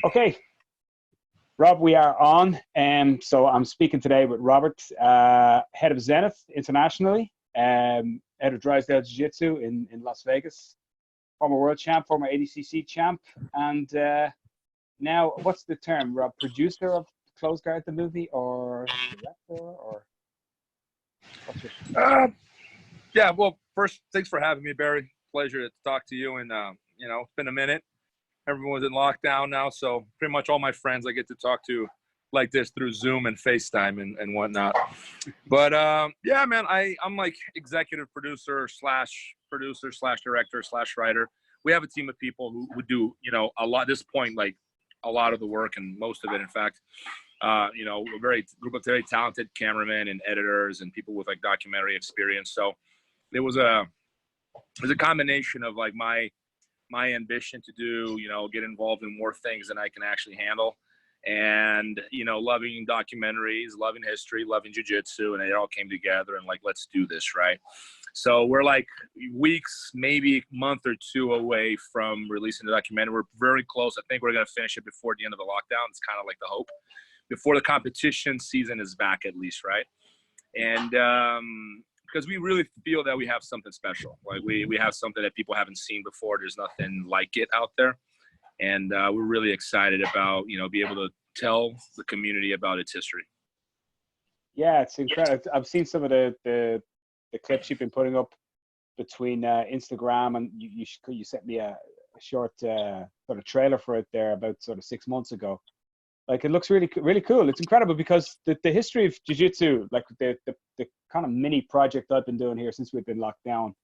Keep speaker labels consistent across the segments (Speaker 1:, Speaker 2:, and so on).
Speaker 1: Okay, Rob, we are on. So I'm speaking today with Robert, head of Zenith internationally, head of Drysdale Jiu Jitsu in Las Vegas, former world champ, former ADCC champ, and now what's the term, Rob? Producer of Close Guard, the movie, or director, or what's your?
Speaker 2: Yeah, well, first, thanks for having me, Barry. Pleasure to talk to you. And, it's been a minute. Everyone's in lockdown now, so pretty much all my friends I get to talk to like this through Zoom and FaceTime and whatnot. But, yeah, man, I'm like executive producer slash director slash writer. We have a team of people who would do, a lot at this point, like a lot of the work and most of it, in fact. A group of very talented cameramen and editors and people with like documentary experience. So it was a combination of like my ambition to do, get involved in more things than I can actually handle. And, loving documentaries, loving history, loving jiu-jitsu, and it all came together and like, let's do this, right? So we're like weeks, maybe month or two away from releasing the documentary. We're very close. I think we're going to finish it before the end of the lockdown. It's kind of like the hope. Before the competition season is back, at least, right? And because we really feel that we have something special. Like we have something that people haven't seen before. There's nothing like it out there. And we're really excited about, be able to tell the community about its history.
Speaker 1: Yeah, it's incredible. I've seen some of the clips you've been putting up between Instagram, and you sent me a short sort of trailer for it there about sort of 6 months ago. Like, it looks really, really cool. It's incredible because the history of jiu-jitsu, like the kind of mini project I've been doing here since we've been locked down,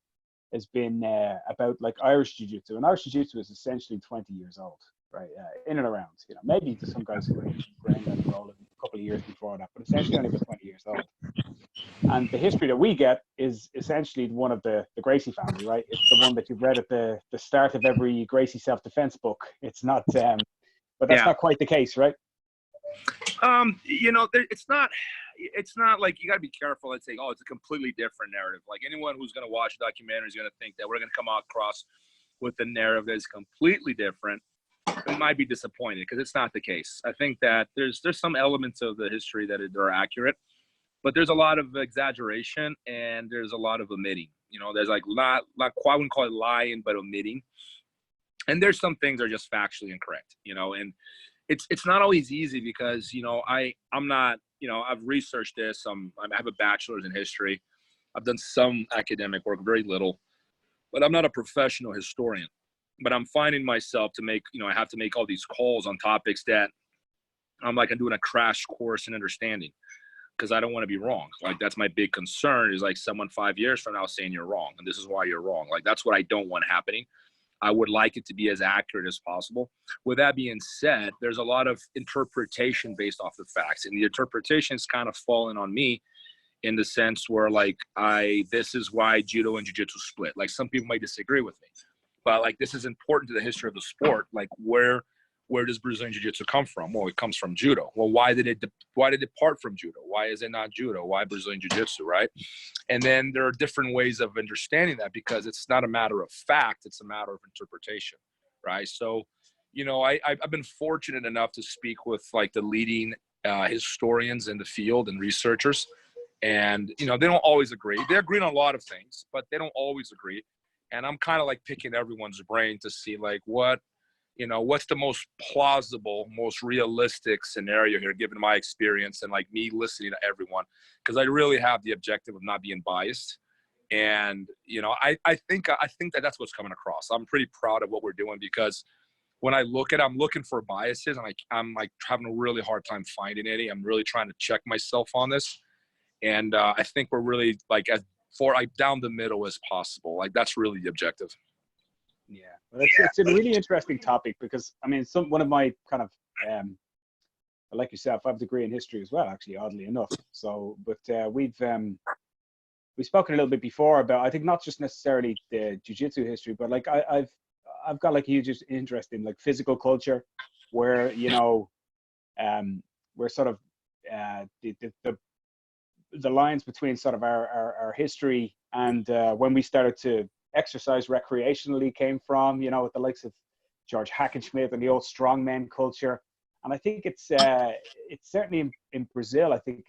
Speaker 1: has been about like Irish jiu-jitsu. And Irish jiu-jitsu is essentially 20 years old, right? In and around, maybe to some guys who are granddad rolling a couple of years before that, but essentially only about 20 years old. And the history that we get is essentially one of the Gracie family, right? It's the one that you've read at the start of every Gracie self-defense book. It's not, but that's not quite the case, right?
Speaker 2: It's not like you got to be careful and say, oh, it's a completely different narrative. Like anyone who's going to watch a documentary is going to think that we're going to come across with a narrative that is completely different. It might be disappointed because it's not the case. I think that there's some elements of the history that are accurate, but there's a lot of exaggeration and there's a lot of omitting. There's like not quite, I wouldn't call it lying, but omitting. And there's some things that are just factually incorrect, and it's not always easy because, I'm not, I've researched this. I have a bachelor's in history. I've done some academic work, very little, but I'm not a professional historian. But I'm finding myself I have to make all these calls on topics that I'm doing a crash course in understanding because I don't want to be wrong. Like, that's my big concern is like someone 5 years from now saying you're wrong. And this is why you're wrong. Like, that's what I don't want happening. I would like it to be as accurate as possible. With that being said, there's a lot of interpretation based off the facts. And the interpretation's kind of fallen on me in the sense where this is why judo and jiu-jitsu split. Like, some people might disagree with me, but like, this is important to the history of the sport. Like, where does Brazilian jiu-jitsu come from? Well, it comes from judo. Well, why did it depart from judo? Why is it not judo? Why Brazilian jiu-jitsu, right? And then there are different ways of understanding that because it's not a matter of fact, it's a matter of interpretation, right? So, I've been fortunate enough to speak with like the leading historians in the field and researchers, and they don't always agree. They agree on a lot of things, but they don't always agree. And I'm kind of like picking everyone's brain to see like what's the most plausible, most realistic scenario here, given my experience and like me listening to everyone, because I really have the objective of not being biased. And, I think that that's what's coming across. I'm pretty proud of what we're doing because when I look at it, I'm looking for biases and I'm like having a really hard time finding any. I'm really trying to check myself on this. And I think we're really like as far like down the middle as possible. Like, that's really the objective.
Speaker 1: Yeah, well, it's a really interesting topic because one of my kind of like yourself, I have a degree in history as well, actually, oddly enough. So, but we've spoken a little bit before about, I think, not just necessarily the jiu-jitsu history, but like I've got like a huge interest in like physical culture, where we're sort of the lines between sort of our history and when we started to exercise recreationally came from, with the likes of George Hackenschmidt and the old strongman culture. And I think it's certainly in Brazil. I think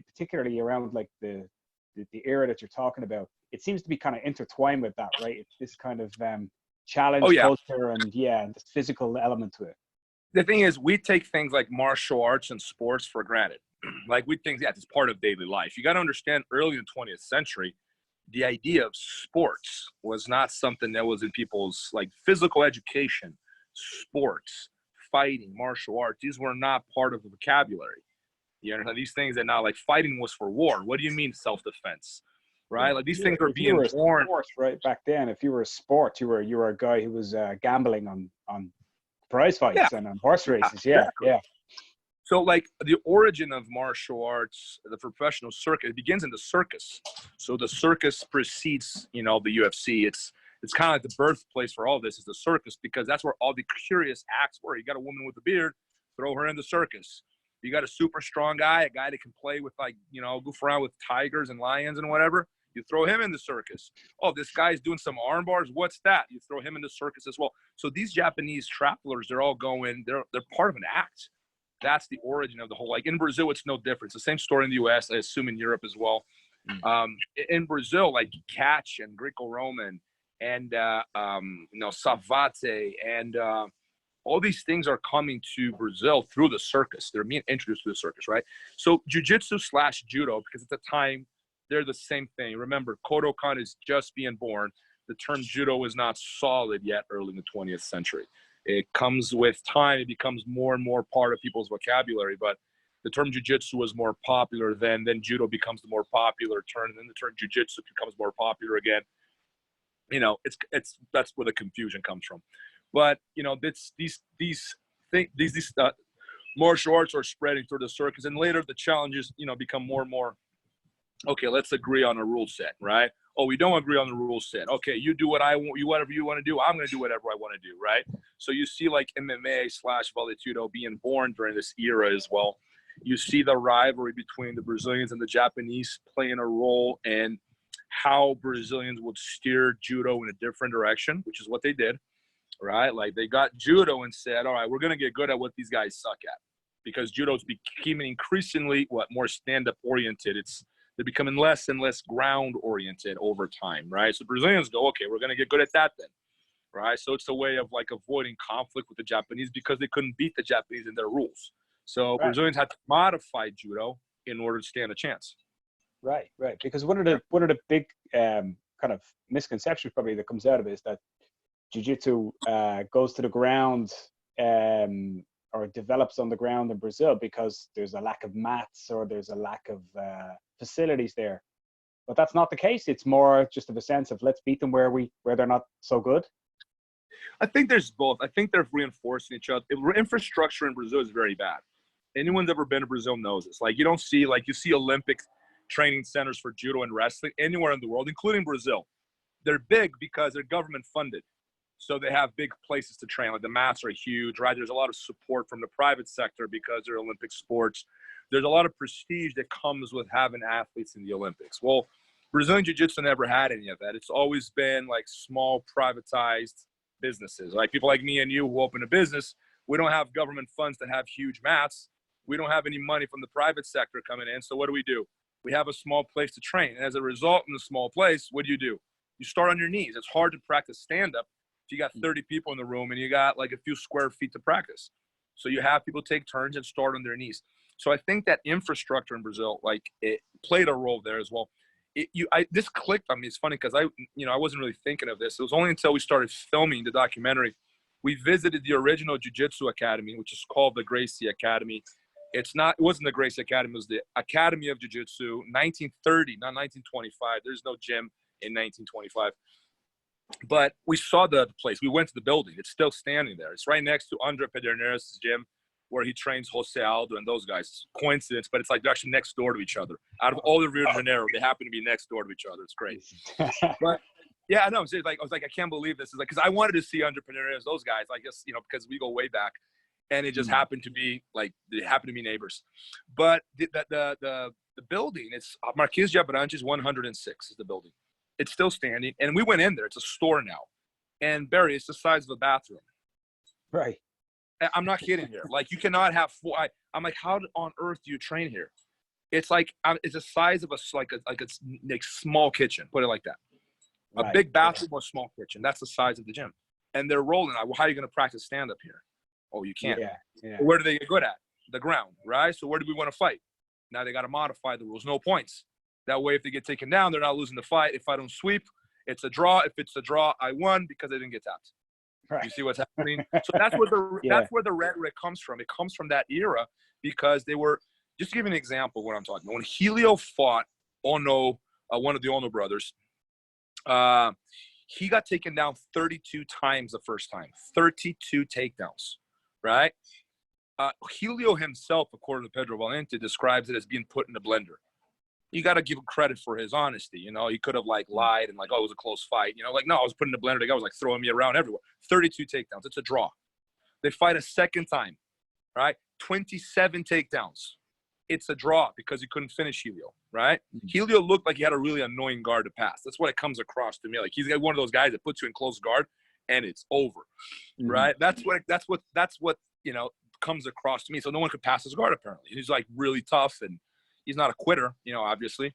Speaker 1: particularly around like the era that you're talking about, it seems to be kind of intertwined with that, right? It's this kind of challenge culture and this physical element to it.
Speaker 2: The thing is, we take things like martial arts and sports for granted. Like we think, it's part of daily life. You got to understand, early in the 20th century, the idea of sports was not something that was in people's like physical education, sports, fighting, martial arts. These were not part of the vocabulary. You know, these things that now, like, fighting was for war. What do you mean self-defense? Right? Like these things were being born.
Speaker 1: Sport, right back then, if you were a sport, you were a guy who was gambling on prize fights and on horse races. Yeah.
Speaker 2: So like the origin of martial arts, the professional circuit, it begins in the circus. So the circus precedes, the UFC. It's kind of like the birthplace for all this is the circus, because that's where all the curious acts were. You got a woman with a beard, throw her in the circus. You got a super strong guy, a guy that can play with goof around with tigers and lions and whatever. You throw him in the circus. Oh, this guy's doing some arm bars. What's that? You throw him in the circus as well. So these Japanese travelers, they're all going, they're part of an act. That's the origin of the whole, like in Brazil, it's no different. It's the same story in the US, I assume in Europe as well. In Brazil, like catch and Greco-Roman and, savate and all these things are coming to Brazil through the circus. They're being introduced to the circus, right? So jiu-jitsu / judo, because at the time, they're the same thing. Remember, Kodokan is just being born. The term judo is not solid yet early in the 20th century. It comes with time. It becomes more and more part of people's vocabulary. But the term jiu-jitsu was more popular then judo becomes the more popular term. And then the term jiu-jitsu becomes more popular again. That's where the confusion comes from. But, these martial arts are spreading through the circus. And later the challenges, become more and more, okay, let's agree on a rule set, right? Oh, we don't agree on the rule set. Okay, you do what I want, whatever you want to do. I'm going to do whatever I want to do, right? So you see like MMA / Vale Tudo being born during this era as well. You see the rivalry between the Brazilians and the Japanese playing a role in how Brazilians would steer judo in a different direction, which is what they did, right? Like they got judo and said, all right, we're going to get good at what these guys suck at, because judo's becoming increasingly more stand-up oriented. They're becoming less and less ground-oriented over time, right? So Brazilians go, okay, we're going to get good at that then, right? So it's a way of like avoiding conflict with the Japanese because they couldn't beat the Japanese in their rules. So right. Brazilians had to modify judo in order to stand a chance.
Speaker 1: Right. Because one of the big kind of misconceptions probably that comes out of it is that jiu-jitsu goes to the ground or develops on the ground in Brazil because there's a lack of mats or there's a lack of facilities there. But that's not the case. It's more just of a sense of let's beat them where they're not so good.
Speaker 2: I think there's both. I think they're reinforcing each other. Infrastructure in Brazil is very bad. Anyone's ever been to Brazil knows this. Like you see Olympic training centers for judo and wrestling anywhere in the world, including Brazil. They're big because they're government funded. So they have big places to train. Like the mats are huge, right? There's a lot of support from the private sector because they're Olympic sports. There's a lot of prestige that comes with having athletes in the Olympics. Well, Brazilian Jiu-Jitsu never had any of that. It's always been like small privatized businesses. Like people like me and you who open a business, we don't have government funds to have huge mats. We don't have any money from the private sector coming in. So what do? We have a small place to train. And as a result, in a small place, what do? You start on your knees. It's hard to practice stand-up if you got 30 people in the room and you got like a few square feet to practice. So you have people take turns and start on their knees. So I think that infrastructure in Brazil, like it played a role there as well. This clicked on me. It's funny because I wasn't really thinking of this. It was only until we started filming the documentary. We visited the original Jiu-Jitsu Academy, which is called the Gracie Academy. It wasn't the Gracie Academy. It was the Academy of Jiu-Jitsu, 1930, not 1925. There's no gym in 1925. But we saw the place. We went to the building. It's still standing there. It's right next to Andre Pederneiras' gym where he trains Jose Aldo and those guys. Coincidence, but it's like they're actually next door to each other. Out of all the Rio de Janeiro, they happen to be next door to each other. It's great. But yeah, no, I was like, I can't believe this. Is like, because I wanted to see Andre Pederneiras, those guys. I guess because we go way back, and it just happened to be like they happen to be neighbors. But the building, it's Marquês de Abrantes 106 is the building. It's still standing, and we went in there. It's a store now, and Barry, it's the size of a bathroom.
Speaker 1: Right.
Speaker 2: I'm not kidding here. Like, you cannot have four. I'm like, how on earth do you train here? It's like, it's the size of a small kitchen. Put it like that. A
Speaker 1: Right.
Speaker 2: big bathroom or a small kitchen. That's the size of the gym. And they're rolling. Well, how are you going to practice stand up here? Oh, you can't.
Speaker 1: Yeah. Yeah.
Speaker 2: Where do they get good at? The ground, right? So where do we want to fight? Now they got to modify the rules. No points. That way, if they get taken down, they're not losing the fight. If I don't sweep, it's a draw. If it's a draw, I won because I didn't get tapped.
Speaker 1: Right.
Speaker 2: You see what's happening? So that's where that's where the rhetoric comes from. It comes from that era because they were. Just to give you an example of what I'm talking about. When Helio fought Ono, one of the Ono brothers, he got taken down 32 times the first time. 32 takedowns, right? Helio himself, according to Pedro Valente, describes it as being put in a blender. You got to give him credit for his honesty. You know, he could have like lied and like, oh, it was a close fight. You know, like, no, I was put in a blender. The guy was like throwing me around everywhere. 32 takedowns. It's a draw. They fight a second time, right? 27 takedowns. It's a draw because he couldn't finish Helio, right? Helio looked like he had a really annoying guard to pass. That's what it comes across to me. Like, he's one of those guys that puts you in close guard and it's over, right? That's what, you know, comes across to me. So no one could pass his guard apparently. He's like really tough and he's not a quitter, you know, obviously.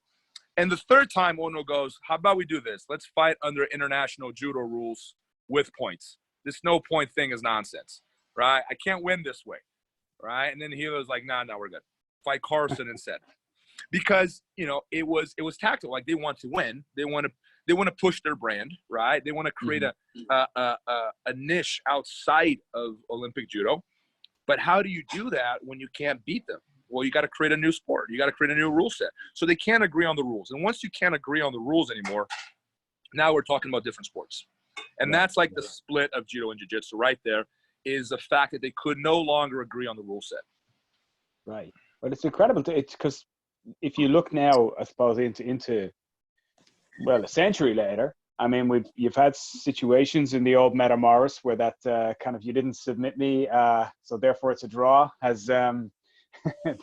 Speaker 2: And the third time Ono goes, how about we do this? Let's fight under international judo rules with points. This no point thing is nonsense, right? I can't win this way, right? And then Helio's like, nah, we're good. Fight Carson instead. Because, you know, it was tactical. Like, they want to win. They want to push their brand, right? They want to create a niche outside of Olympic judo. But how do you do that when you can't beat them? Well, you got to create a new sport. You got to create a new rule set. So they can't agree on the rules. And once you can't agree on the rules anymore, now we're talking about different sports. And that's like the split of judo and jiu-jitsu right there, is the fact that they could no longer agree on the rule set.
Speaker 1: Right. But it's incredible. It's because if you look now, I suppose, into well, a century later, I mean, you've had situations in the old Metamoris where that kind of, you didn't submit me, so therefore it's a draw, has that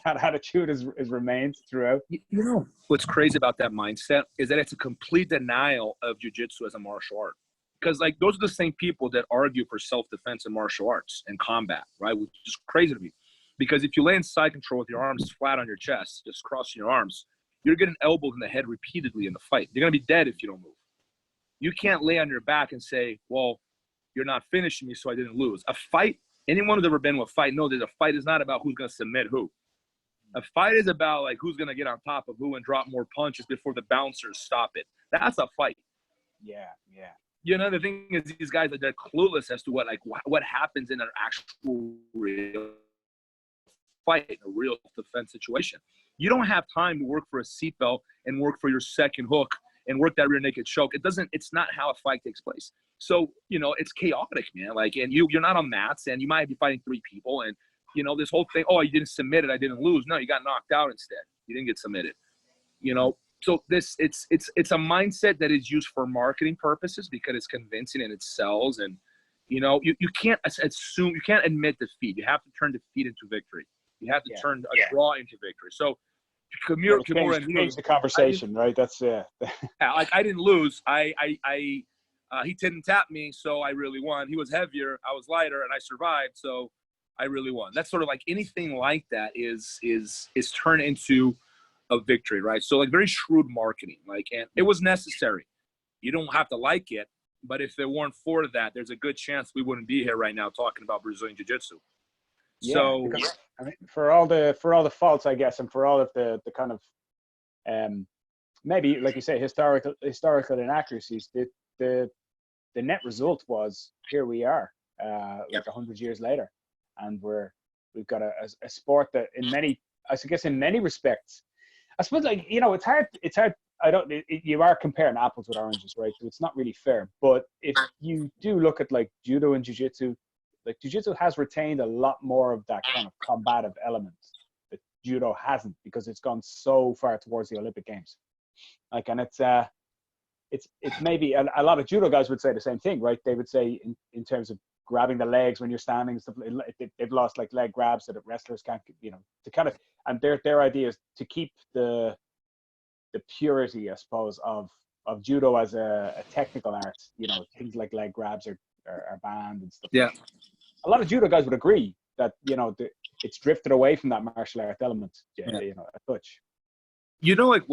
Speaker 1: attitude has remained throughout.
Speaker 2: You know, what's crazy about that mindset is that it's a complete denial of jiu-jitsu as a martial art. Because, like, those are the same people that argue for self-defense in martial arts and combat, right? Which is crazy to me. Because if you lay in side control with your arms flat on your chest, just crossing your arms, you're getting elbowed in the head repeatedly in the fight. You're going to be dead if you don't move. You can't lay on your back and say, well, you're not finishing me, so I didn't lose. A fight, anyone who's ever been to a fight knows that a fight is not about who's going to submit who. A fight is about, like, who's going to get on top of who and drop more punches before the bouncers stop it. That's a fight.
Speaker 1: Yeah.
Speaker 2: You know, the thing is, these guys are clueless as to what happens in an actual real fight, a real defense situation. You don't have time to work for a seatbelt and work for your second hook and work that rear naked choke. It's not how a fight takes place. So, you know, it's chaotic, man. Like, and you're not on mats and you might be fighting 3 people and, you know, this whole thing, oh, you didn't submit it, I didn't lose. No, you got knocked out instead. You didn't get submitted. You know, so it's a mindset that is used for marketing purposes because it's convincing and it sells. And, you know, you can't assume, you can't admit defeat. You have to turn defeat into victory. You have to turn a draw into victory. So Kimura
Speaker 1: change the conversation, right? That's
Speaker 2: like, I didn't lose. He didn't tap me, so I really won. He was heavier, I was lighter, and I survived, so I really won. That's sort of like anything like that is turned into a victory, right? So, like, very shrewd marketing. Like, and it was necessary. You don't have to like it, but if it weren't for that, there's a good chance we wouldn't be here right now talking about Brazilian Jiu-Jitsu.
Speaker 1: Yeah,
Speaker 2: so,
Speaker 1: because, I mean, for all the faults, I guess, and for all of the kind of maybe, like you say, historical inaccuracies, the net result was, here we are, like 100 years later, and we've got a sport that in many respects, I suppose, like, you know, it's hard. You are comparing apples with oranges, right? So it's not really fair. But if you do look at, like, judo and jiu-jitsu, like, jiu-jitsu has retained a lot more of that kind of combative element that judo hasn't, because it's gone so far towards the Olympic Games. Like, and it's maybe a lot of judo guys would say the same thing, right? They would say in terms of grabbing the legs when you're standing, stuff, they've lost, like, leg grabs so that wrestlers can't, you know, to kind of, and their idea is to keep the purity, I suppose, of judo as a technical art. You know, things like leg grabs are banned and stuff.
Speaker 2: Yeah.
Speaker 1: a lot of judo guys would agree that, it's drifted away from that martial art element, a touch.
Speaker 2: Like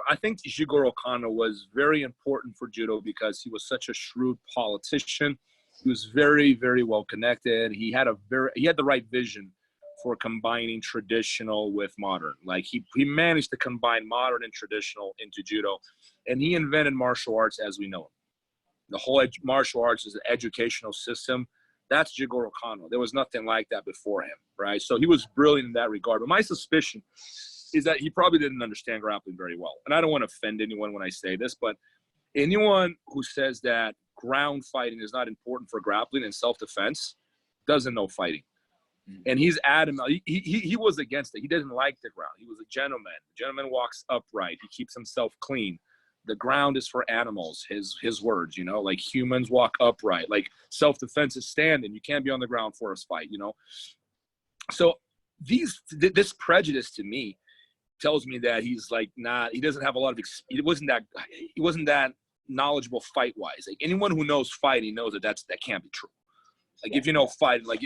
Speaker 2: I think Jigoro Kano was very important for judo because he was such a shrewd politician. He was very, very well connected. He had the right vision for combining traditional with modern. Like he managed to combine modern and traditional into judo, and he invented martial arts as we know them. The whole martial arts is an educational system. That's Jigoro Kano. There was nothing like that before him, right? So he was brilliant in that regard. But my suspicion is that he probably didn't understand grappling very well. And I don't want to offend anyone when I say this, but anyone who says that ground fighting is not important for grappling and self-defense doesn't know fighting. And he's adamant. He was against it. He didn't like the ground. He was a gentleman. The gentleman walks upright. He keeps himself clean. The ground is for animals, his words, like humans walk upright, like self-defense is standing. You can't be on the ground for a fight, So this prejudice to me tells me that he's like he doesn't have a lot of, he wasn't that knowledgeable fight-wise. Like anyone who knows fighting knows that can't be true. Like if you know fighting, like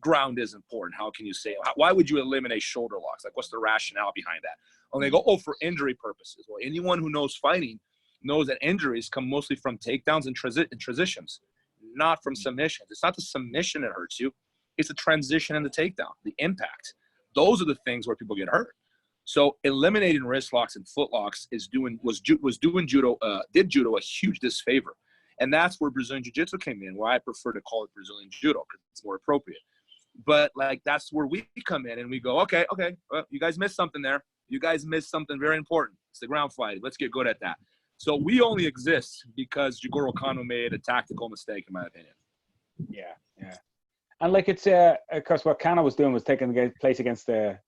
Speaker 2: ground is important. How can you say, why would you eliminate shoulder locks? Like what's the rationale behind that? And they go, for injury purposes. Well, anyone who knows fighting knows that injuries come mostly from takedowns and transitions, not from submissions. It's not the submission that hurts you. It's the transition and the takedown, the impact. Those are the things where people get hurt. So eliminating wrist locks and foot locks did judo a huge disfavor. And that's where Brazilian Jiu-Jitsu came in, why I prefer to call it Brazilian Judo, because it's more appropriate. But that's where we come in and we go, okay, well, you guys missed something there. You guys missed something very important. It's the ground fight. Let's get good at that. So we only exist because Jigoro Kano made a tactical mistake, in my opinion.
Speaker 1: Yeah. And like it's, of course, what Kano was doing was taking place against the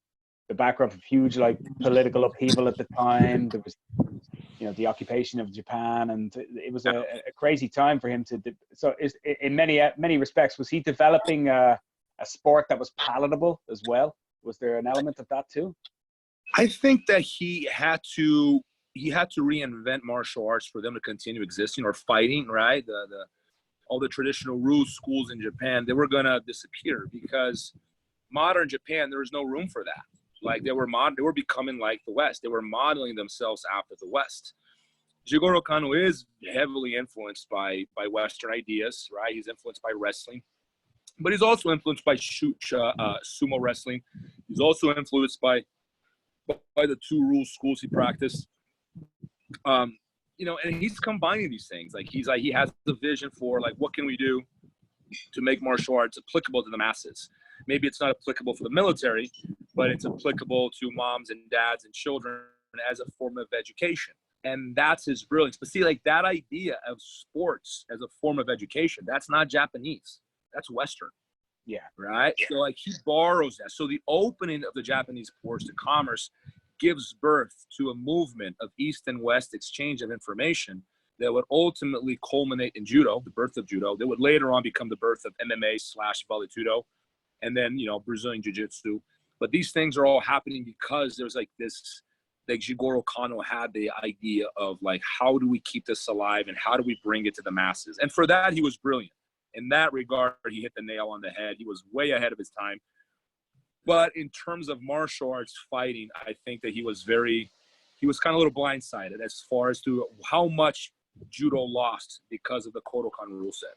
Speaker 1: background of huge political upheaval at the time. There was, the occupation of Japan, and it was a crazy time for him to. So, in many respects, was he developing a sport that was palatable as well? Was there an element of that too?
Speaker 2: I think that he had to reinvent martial arts for them to continue existing or fighting. Right, all the traditional rules schools in Japan, they were gonna disappear because modern Japan, there was no room for that. Like they were becoming like the West. They were modeling themselves after the West. Jigoro Kano is heavily influenced by Western ideas, right? He's influenced by wrestling, but he's also influenced by sumo wrestling. He's also influenced by the two rule schools he practiced. And he's combining these things. He has the vision for what can we do to make martial arts applicable to the masses. Maybe it's not applicable for the military, but it's applicable to moms and dads and children as a form of education. And that's his brilliance. But see, that idea of sports as a form of education, that's not Japanese. That's Western.
Speaker 1: Yeah.
Speaker 2: Right? Yeah. So he borrows that. So the opening of the Japanese ports to commerce gives birth to a movement of East and West exchange of information that would ultimately culminate in judo, the birth of judo. That would later on become the birth of MMA/Vale-Tudo, and then, Brazilian Jiu-Jitsu. But these things are all happening because there's this, Jigoro Kano had the idea of how do we keep this alive and how do we bring it to the masses? And for that, he was brilliant. In that regard, he hit the nail on the head. He was way ahead of his time. But in terms of martial arts fighting, I think that he was kind of a little blindsided as far as to how much judo lost because of the Kodokan rule set.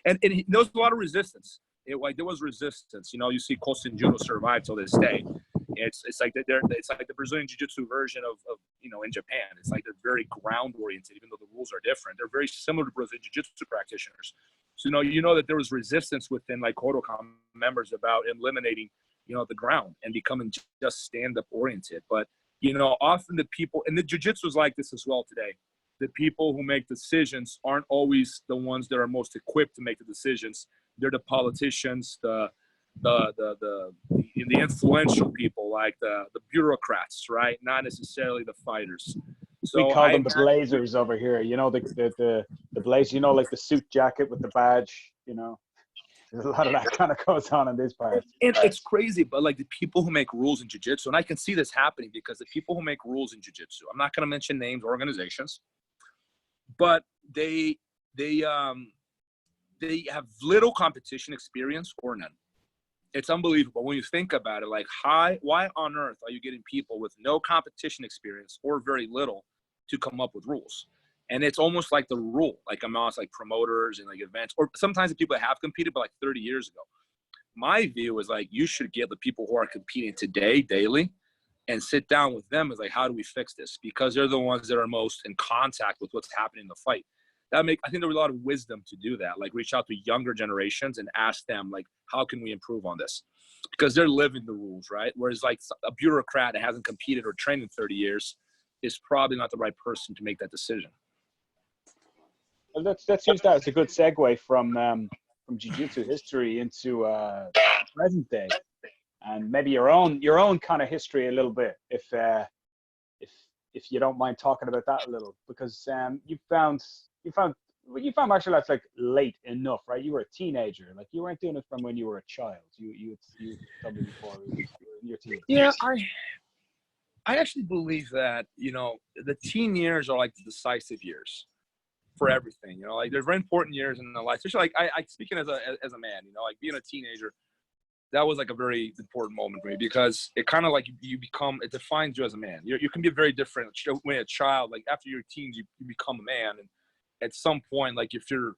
Speaker 2: And there was a lot of resistance. There was resistance. You see Kosen Judo survive till this day. It's like the Brazilian Jiu-Jitsu version of in Japan. It's like they're very ground oriented, even though the rules are different. They're very similar to Brazilian Jiu-Jitsu practitioners. So that there was resistance within Kodokan members about eliminating the ground and becoming just stand-up oriented. But often the people, and the Jiu-Jitsu is like this as well today. The people who make decisions aren't always the ones that are most equipped to make the decisions. They're the politicians, the influential people, like the bureaucrats, right? Not necessarily the fighters.
Speaker 1: So we call them the blazers over here. The blaze. Like the suit jacket with the badge. There's a lot of that kind of goes on in these parts.
Speaker 2: And it's crazy, but the people who make rules in Jiu-Jitsu, and I can see this happening because the people who make rules in Jiu-Jitsu, I'm not going to mention names or organizations, but they they have little competition experience or none. It's unbelievable when you think about it. Like, why on earth are you getting people with no competition experience or very little to come up with rules? And it's almost like the rule, like amongst like promoters and like events, or sometimes the people that have competed, but like 30 years ago. My view is like, you should get the people who are competing today, daily, and sit down with them as like, how do we fix this? Because they're the ones that are most in contact with what's happening in the fight. I think there was a lot of wisdom to do that. Like, reach out to younger generations and ask them, like, how can we improve on this? Because they're living the rules, right? Whereas like a bureaucrat that hasn't competed or trained in 30 years is probably not the right person to make that decision.
Speaker 1: Well, let's use that as a good segue from jiu-jitsu history into present day, and maybe your own kind of history a little bit, if you don't mind talking about that a little, because you found martial arts like late enough, right? You were a teenager, like you weren't doing it from when you were a child. You told me before you were in your teens.
Speaker 2: Yeah, I actually believe that, you know, the teen years are like the decisive years for everything. You know, like they're very important years in the life, especially like I speaking as a man, you know, like being a teenager, that was like a very important moment for me, because it kind of like it defines you as a man. You can be very different when you're a child. Like after your teens, you become a man, and at some point, like if you're,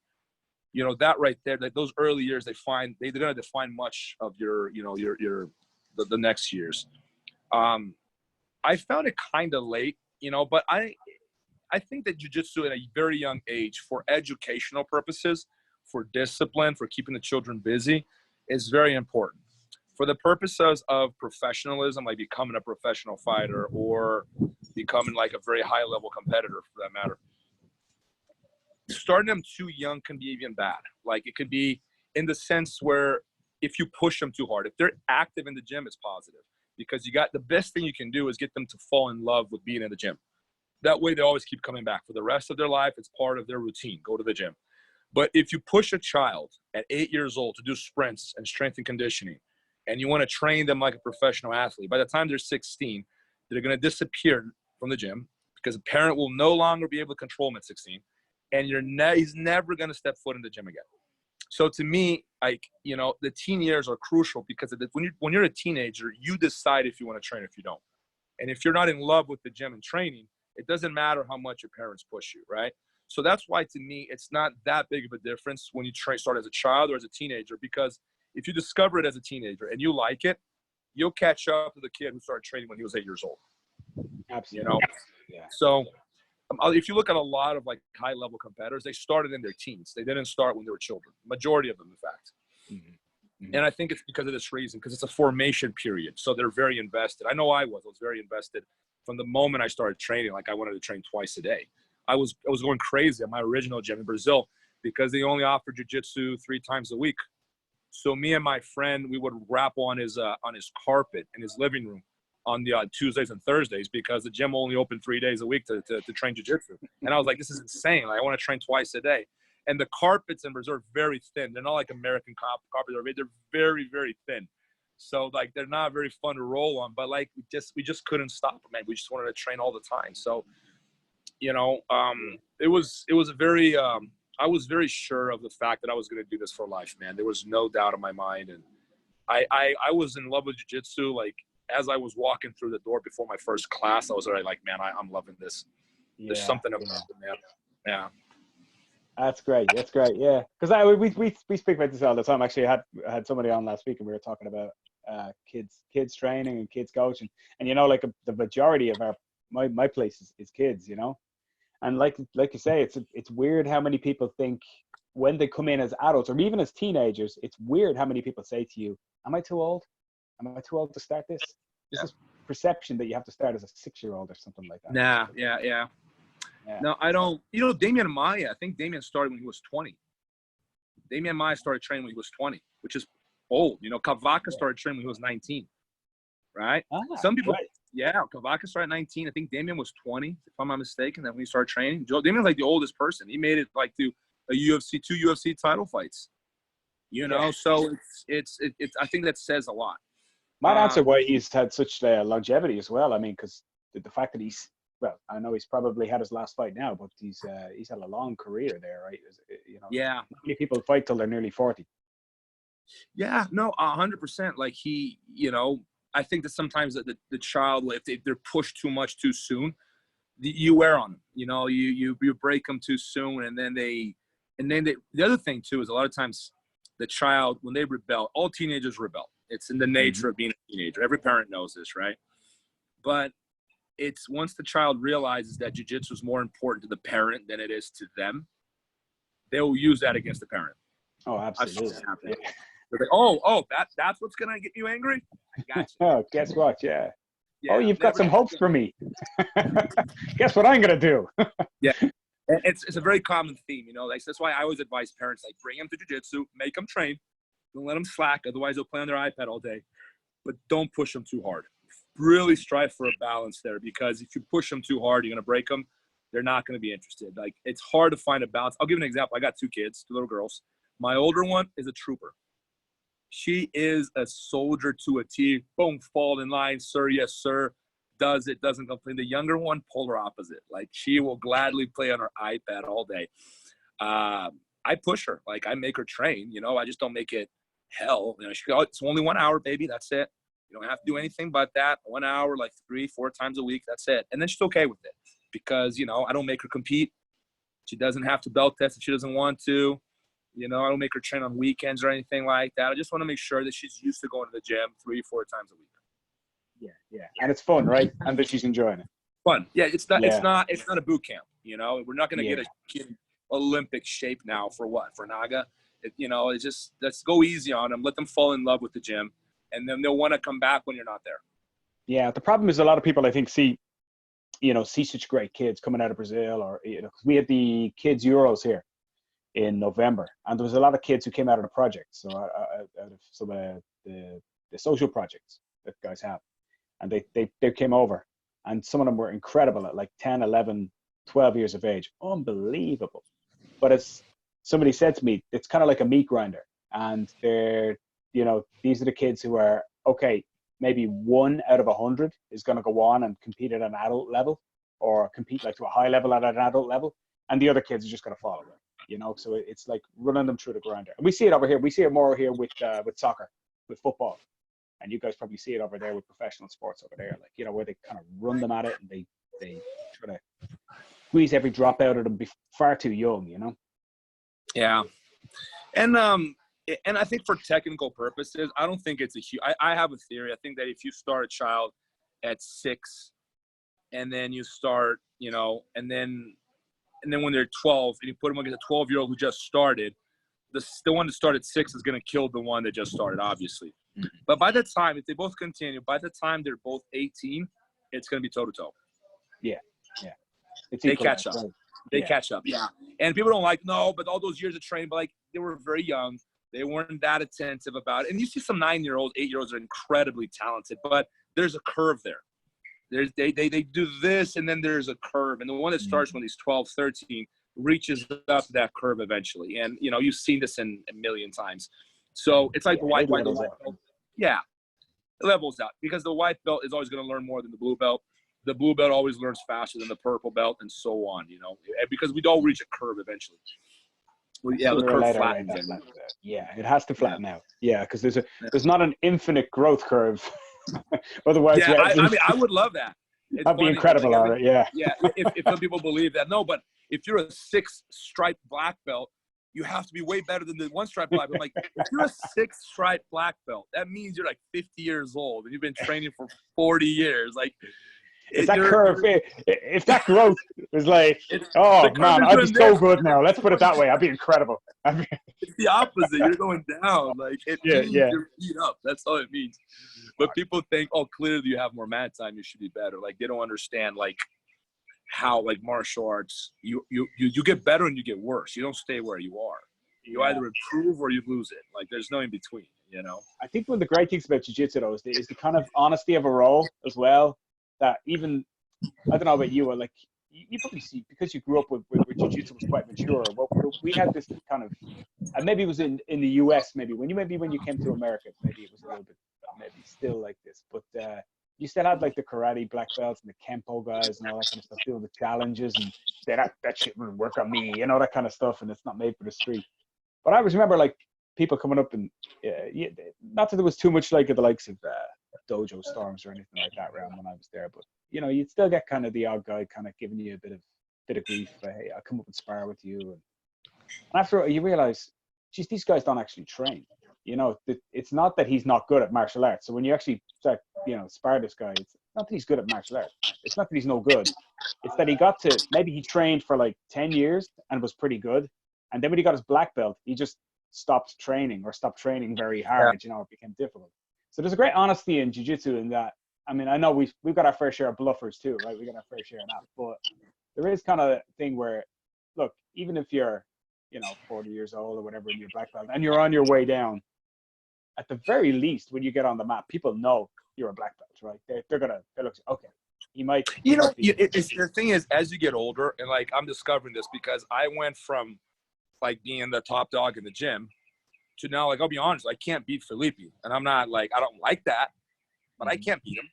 Speaker 2: you know, that right there, like those early years, they're gonna define much of your, you know, the next years. I found it kind of late, you know, but I think that jiu-jitsu at a very young age, for educational purposes, for discipline, for keeping the children busy, is very important. For the purposes of professionalism, like becoming a professional fighter or becoming like a very high level competitor for that matter, starting them too young can be even bad. Like it could be in the sense where if you push them too hard, if they're active in the gym, it's positive, because the best thing you can do is get them to fall in love with being in the gym. That way they always keep coming back for the rest of their life. It's part of their routine, go to the gym. But if you push a child at 8 years old to do sprints and strength and conditioning, and you want to train them like a professional athlete, by the time they're 16, they're going to disappear from the gym because a parent will no longer be able to control them at 16, and he's never going to step foot in the gym again. So to me, like, you know, the teen years are crucial, because when you're a teenager, you decide if you want to train or if you don't. And if you're not in love with the gym and training, it doesn't matter how much your parents push you, right? So that's why, to me, it's not that big of a difference when you start as a child or as a teenager, because if you discover it as a teenager and you like it, you'll catch up to the kid who started training when he was 8 years old.
Speaker 1: Absolutely.
Speaker 2: You know?
Speaker 1: Yeah.
Speaker 2: So if you look at a lot of like high level competitors, they started in their teens. They didn't start when they were children. Majority of them, in fact. Mm-hmm. Mm-hmm. And I think it's because of this reason, because it's a formation period. So they're very invested. I know I was very invested from the moment I started training. Like I wanted to train twice a day. I was going crazy at my original gym in Brazil, because they only offered jiu-jitsu 3 times a week. So me and my friend, we would grapple on his carpet in his living room on the Tuesdays and Thursdays, because the gym only opened 3 days a week to train jiu-jitsu. And I was like, this is insane. Like, I want to train twice a day. And the carpets in Brazil are very thin. They're not like American carpets. They're very, very thin. So like, they're not very fun to roll on, but like, we just couldn't stop, man. We just wanted to train all the time. So, you know, it was a very, I was very sure of the fact that I was going to do this for life, man. There was no doubt in my mind. And I was in love with jiu-jitsu. Like, as I was walking through the door before my first class, I was already like, man, I'm loving this. There's something about it, man. Yeah.
Speaker 1: That's great. That's great. Yeah. Because we speak about this all the time. Actually, I had somebody on last week, and we were talking about kids training and kids coaching. And, you know, like the majority of my place is kids, you know. And like you say, it's weird how many people think when they come in as adults or even as teenagers, it's weird how many people say to you, am I too old? Am I too old to start this? There's this perception that you have to start as a 6-year-old or something like that.
Speaker 2: Nah, yeah. No, I don't. You know, Damian Maya, I think Damian started when he was 20. Damian Maya started training when he was 20, which is old. You know, Cavaca started training when he was 19, right? Some people, right. Yeah, Cavaca started at 19. I think Damian was 20, if I'm not mistaken, that when he started training. Damian's like the oldest person. He made it like to a UFC, 2 UFC title fights. You know, so it's I think that says a lot.
Speaker 1: Might answer why he's had such longevity as well. I mean, because the fact that he's well, I know he's probably had his last fight now, but he's had a long career there, right? You know,
Speaker 2: Yeah.
Speaker 1: not many people fight till they're nearly 40.
Speaker 2: Yeah, no, 100%. Like he, you know, I think that sometimes the child, if they're pushed too much too soon, you wear on them. You know, you break them too soon, and then the other thing too is a lot of times the child, when they rebel, all teenagers rebel. It's in the nature of being a teenager. Every parent knows this, right? But it's once the child realizes that jiu-jitsu is more important to the parent than it is to them, they will use that against the parent.
Speaker 1: Oh,
Speaker 2: I've seen
Speaker 1: absolutely.
Speaker 2: it happen. They're like, that's what's gonna get you angry? I got you.
Speaker 1: Oh, guess what? Yeah.
Speaker 2: Yeah,
Speaker 1: Oh, you've got some hopes for me. Guess what I'm gonna do?
Speaker 2: Yeah, it's a very common theme, you know. Like that's why I always advise parents, like, bring them to jiu-jitsu, make them train, don't let them slack, otherwise they'll play on their iPad all day. But don't push them too hard. Really strive for a balance there, because if you push them too hard, you're gonna break them. They're not gonna be interested. Like, it's hard to find a balance. I'll give an example. I got 2 kids, 2 little girls. My older one is a trooper. She is a soldier to a T. Boom, fall in line, sir, yes, sir. Does it, doesn't complain. The younger one, polar opposite. Like, she will gladly play on her iPad all day. I push her. Like, I make her train. You know, I just don't make it hell. You know, she goes, it's only 1 hour, baby. That's it. You don't have to do anything but that. 1 hour, like 3-4 times a week. That's it. And then she's okay with it, because, you know, I don't make her compete. She doesn't have to belt test if she doesn't want to. You know, I don't make her train on weekends or anything like that. I just want to make sure that she's used to going to the gym 3-4 times a week.
Speaker 1: Yeah. And it's fun, right? And that she's enjoying it.
Speaker 2: Fun. Yeah, it's not a boot camp, you know. We're not going to get a kid in Olympic shape now for what? For Naga? You know, it's just, let's go easy on them. Let them fall in love with the gym, and then they'll want to come back when you're not there.
Speaker 1: Yeah, the problem is a lot of people, I think, see such great kids coming out of Brazil, or, you know, we had the kids Euros here in November, and there was a lot of kids who came out of the projects, so out of some of the social projects that guys have, and they came over, and some of them were incredible at like 10, 11, 12 years of age. Unbelievable. But as somebody said to me, it's kind of like a meat grinder, and they're, you know, these are the kids who are, okay, maybe 1 out of 100 is going to go on and compete at an adult level, or compete like to a high level at an adult level, and the other kids are just going to fall away. You know, so it's like running them through the grinder. And we see it over here. We see it more here with soccer, with football. And you guys probably see it over there with professional sports over there, like, you know, where they kind of run them at it, and they try to squeeze every drop out of them far too young, you know?
Speaker 2: Yeah. And I think for technical purposes, I don't think it's a huge, I have a theory. I think that if you start a child at 6, and then you start, you know, and then when they're 12 and you put them against a 12-year-old who just started, the one that started 6 is going to kill the one that just started, obviously. But by the time, if they both continue, by the time they're both 18, it's going to be toe-to-toe.
Speaker 1: Yeah.
Speaker 2: They catch up. They catch up, yeah. And people don't like, no, but all those years of training, but like, they were very young. They weren't that attentive about it. And you see some 9-year-olds, 8-year-olds are incredibly talented, but there's a curve there. They do this, and then there's a curve. And the one that starts when he's 12, 13 reaches up that curve eventually. And, you know, you've seen this a million times. So it's like the white belt. Yeah, it levels out, because the white belt is always going to learn more than the blue belt. The blue belt always learns faster than the purple belt, and so on, you know, because we'd all reach a curve eventually. Well, yeah, the curve flattens.
Speaker 1: Yeah, it has to flatten out. Yeah, because there's not an infinite growth curve. Otherwise,
Speaker 2: yeah, I mean, I would love that. It's
Speaker 1: that'd be incredible, all right. Yeah.
Speaker 2: Yeah, if some people believe that. No, but if you're a 6-stripe black belt, you have to be way better than the 1-stripe black belt. Like, if you're a 6-stripe black belt, that means you're like 50 years old and you've been training for 40 years. Like,
Speaker 1: if that curve, if that growth is like, oh man, I'd be so good now. Let's put it that way. I'd be incredible.
Speaker 2: It's the opposite. You're going down. Like, it means you're beat up. That's all it means. But people think, oh, clearly you have more mat time, you should be better. Like, they don't understand, like, how, like, martial arts, you get better and you get worse. You don't stay where you are. You either improve or you lose it. Like, there's no in between, you know? I
Speaker 1: think one of the great things about jiu-jitsu, though, is the kind of honesty of a role as well. That even, I don't know about you, like, you probably see, because you grew up with jiu-jitsu was quite mature. Well, we had this kind of, and maybe it was in the US, maybe when you came to America, maybe it was a little bit, maybe still like this. But you still had like the karate black belts and the kempo guys and all that kind of stuff doing the challenges and say that shit wouldn't work on me, you know, that kind of stuff, and it's not made for the street. But I always remember like people coming up and not that there was too much like at the likes of dojo storms or anything like that around when I was there, but you know, you'd still get kind of the odd guy kind of giving you a bit of grief. Hey, I'll come up and spar with you, and after you realize, geez, these guys don't actually train. You know, it's not that he's not good at martial arts. So when you actually start, you know, spar this guy, it's not that he's good at martial arts. It's not that he's no good. It's that he got to, maybe he trained for like 10 years and was pretty good. And then when he got his black belt, he just stopped training very hard. You know, it became difficult. So there's a great honesty in jiu-jitsu in that. I mean, I know we've got our fair share of bluffers too, right? We got our fair share of that. But there is kind of a thing where, look, even if you're, you know, 40 years old or whatever in your black belt and you're on your way down, at the very least, when you get on the map, people know you're a black belt, right? They're look, okay, he might.
Speaker 2: You know, the thing is, as you get older, and like I'm discovering this because I went from like being the top dog in the gym to now, like, I'll be honest, I can't beat Felipe, and I'm not like, I don't like that, but I can't beat him.